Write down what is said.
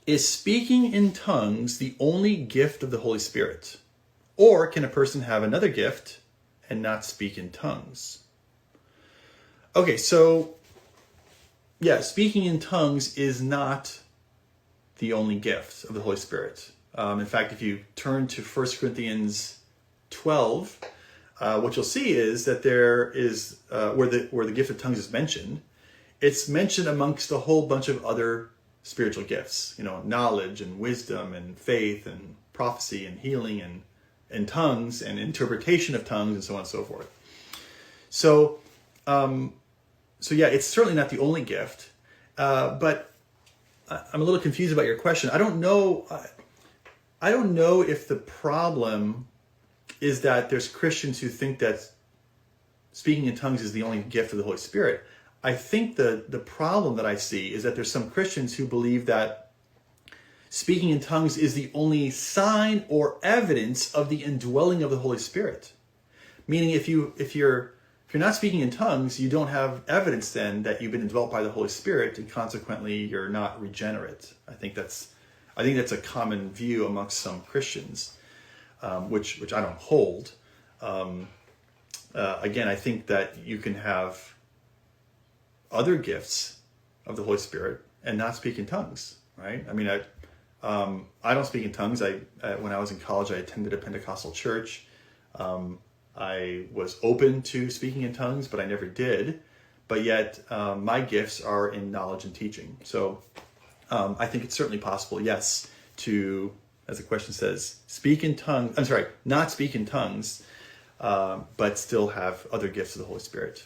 is speaking in tongues the only gift of the Holy Spirit? Or can a person have another gift and not speak in tongues? Okay, so yeah, speaking in tongues is not the only gift of the Holy Spirit. In fact, if you turn to 1 Corinthians 12, what you'll see is that there is, where the gift of tongues is mentioned, it's mentioned amongst a whole bunch of other spiritual gifts, knowledge and wisdom and faith and prophecy and healing and tongues and interpretation of tongues and so on and so forth. So yeah, it's certainly not the only gift, but I'm a little confused about your question. I don't know if the problem is that there's Christians who think that speaking in tongues is the only gift of the Holy Spirit. I think the problem that I see is that there's some Christians who believe that speaking in tongues is the only sign or evidence of the indwelling of the Holy Spirit. Meaning if you're not speaking in tongues, you don't have evidence then that you've been indwelt by the Holy Spirit, and consequently you're not regenerate. I think that's a common view amongst some Christians, which I don't hold. Again, I think that you can have other gifts of the Holy Spirit and not speak in tongues, right? I mean, I don't speak in tongues. When I was in college, I attended a Pentecostal church. I was open to speaking in tongues, but I never did. But yet, my gifts are in knowledge and teaching. So I think it's certainly possible, yes, to, as the question says, not speak in tongues, but still have other gifts of the Holy Spirit.